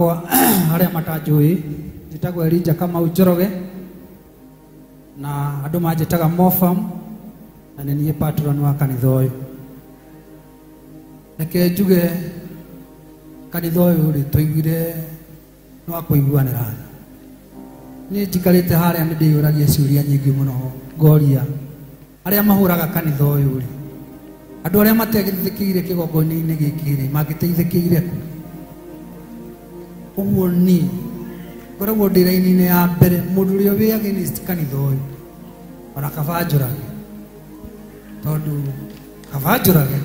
Hare matajui jitagwo Elijah kama Njoroge na andu manjitaga Mofam na ni patron wa kanitha uyu. Reke njuge kanitha uyu ri tuiguire no kuiguanira. Ni njikarite haria ni ndiyuragia ciuria nyingi muno ngoria aria mahuraga kanitha uyu ri andu aria mateithikire kigongoni-ini giki ri magiteithikire ku uguo ni koragwo ndiraini-ini ya mbere mundu uria wi against kanitha uyu ona kabanjurage tondu kabanjurage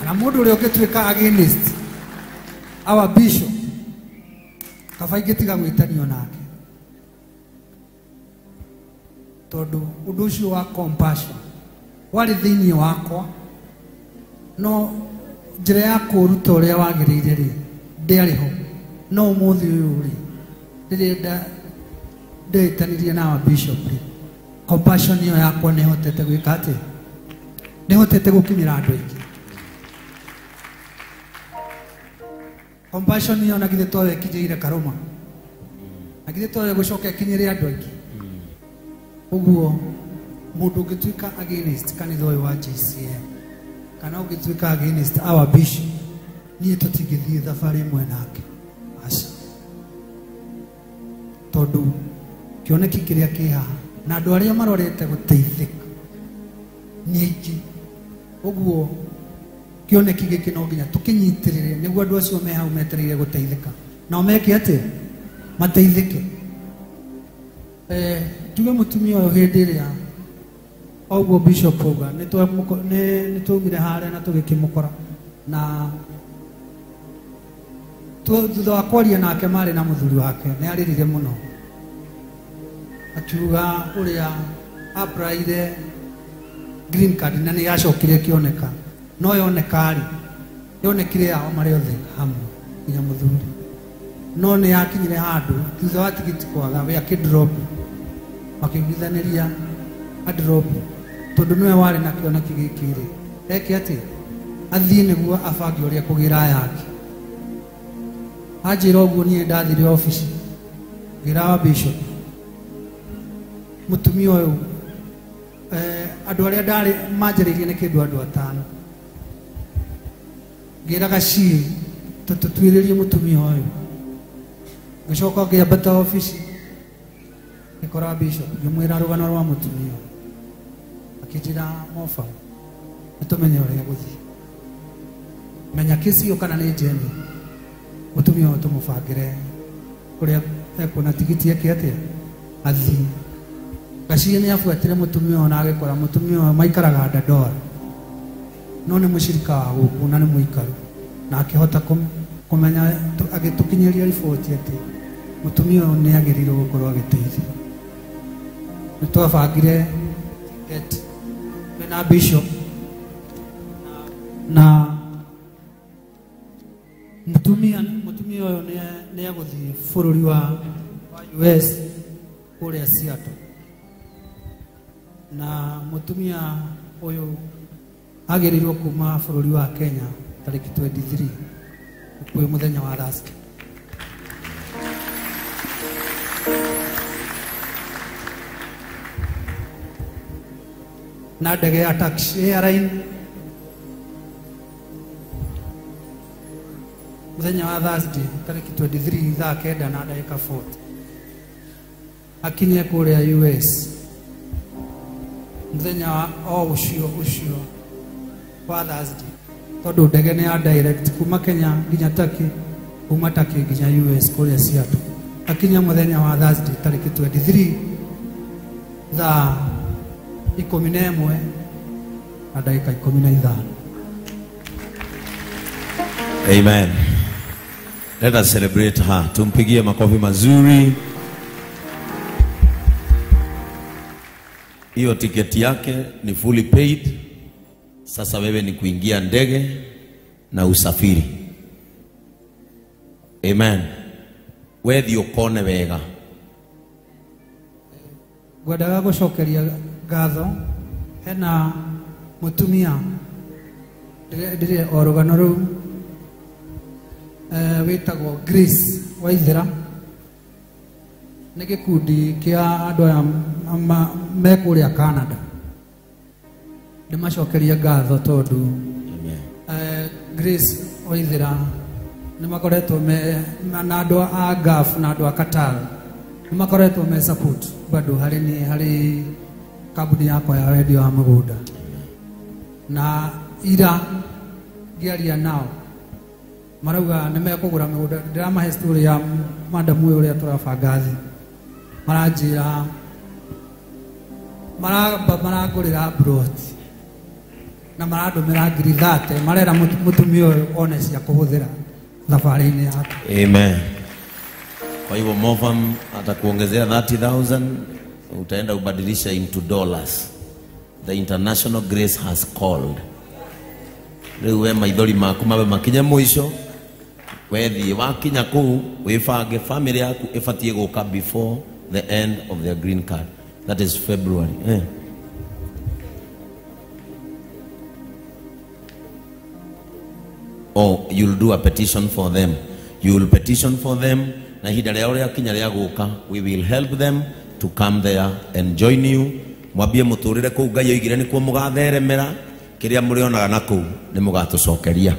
na mundu uria ugituika against our bishop kabaingitiga gwitanio nake tondu undu ucio wa compassion wari thiini wakwa no njira ya kuruta uria wagirire ri ndiariho no umuthi uyu ri ndirenda ndetanirie na bishop ri compassion iyo yakwa ni hotete gwika ati ni hotete gukinyira andu aingi compassion iyo nagithe twawe kinyire Karuma nagithe twawe gucoka kinyire andu aingi uguo mundu ungituika against kanitha uyu wa JCM kana ungituika against our bishop nie tutingithie thabari imwe nake aca tondu kioneki kiria kiha na andu aria marorete guteithika nyingi uguo kioneki giki no nginya tukinyitirire niguo andu acio me hau metereire guteithika na meke ati mateithike tuge mutumia uyu hindi ria oguo bishop uga ni tumire haria na tugikimukora na thutha wa kwaria nake mari na muthuri wake ni aririre muno akiuga uria apraire green card na ni yacokire kioneka no yonekari yonekire ao mari othe hamwe nginya muthuri no ni yakinyire handu thutha wa tigiti kwaga we akidrop makigithaniria adrop tondu niwe wari na kioneki gikiri eke ati athii niguo abangi uria kugira yake ajira uguo nie ndathire office gira wa bishop mutumia uyu andu aria ndari manjaririe ni kindu andu atano ngiraga ci tutwiririe mutumia uyu gicoka ngiambata office ikora bishop ngimwira rugano rwa mutumia akijira Mofa tumenye uria guthii menya kisi yo kana ni jeni mutumia uyu tumubangire uria ekuna tigiti yake atia athii gacie ni afuatire mutumia uyu na agikora mutumia uyu maikaraga Dandora no ni mushirika wa guku na ni muikaru na akihota kumenya agitukinyiria riboti ati mutumia uyu ni agirirwo gukorwo agiteithia nitwabangire ticket na bishop na mutumia uyu ni aguthii bururi wa US kuria Seattle na mutumia uyu agirirwo kuma bururi wa Kenya tariki 23 kwa muthenya wa Thursday na ndege ya taxi airline muthenya wa Thursday tariki 23 thaa kenda na dakika 40 akinye kuria US muthenya wa ucio wa Thursday tondu ndege ni ya direct kuma Kenya nginya Turkey kuma Turkey nginya US kuria Seattle akinya muthenya wa Thursday tariki 23 thaa 11 na dakika 15. Amen. Let us celebrate her. Tumpigie makofi mazuri. Hiyo tiketi yake ni fully paid. Sasa wewe ni kuingia ndege na usafiri. Amen. Wethi ukone wega. Gwadaga gucokeria ngatho hena mutumia ndire orugano ru witagwo Grace Waithera nĩ gĩkundi kĩa andũ aya me kũrĩa Canada. Nĩmacokerie ngatho tondũ Grace Waithera nĩmakoretwo na andũ a GAF na andũ a Qatar nĩmakoretwo me support bado harĩ kambuni yakwa ya wendia wa mũgũnda. Na ira ngiaria nao marauga nĩmekũgũra mũgũnda. Ndĩramahe story ya madamu ũyũ ũrĩa tũrabanga thĩ. Maranjĩra marangũrĩra brot na marandũmĩra ngiri 30 marera mũtumia ũyũ one cia kũhũthĩra thabarĩ-inĩ yake. Amen. Kwa hivyo Mofam atakuongezea 30,000 utaenda ubadilisha into dollars. The International Grace has called. Rĩu we maithori maku mabe makinya mũico wethi wakinya kuu wibange family yaku ibatie gũka before the end of their green card. That is February. Or you'll do a petition for them. You will petition for them. Na hida leo ya kinya ya gũka, we will help them to come there and join you. Mwambie mũtũrĩre kũu Ngai oigire nĩ kuo mũgatheremera kĩrĩa mũrĩonaga na kũu nĩ mũgatũcokeria.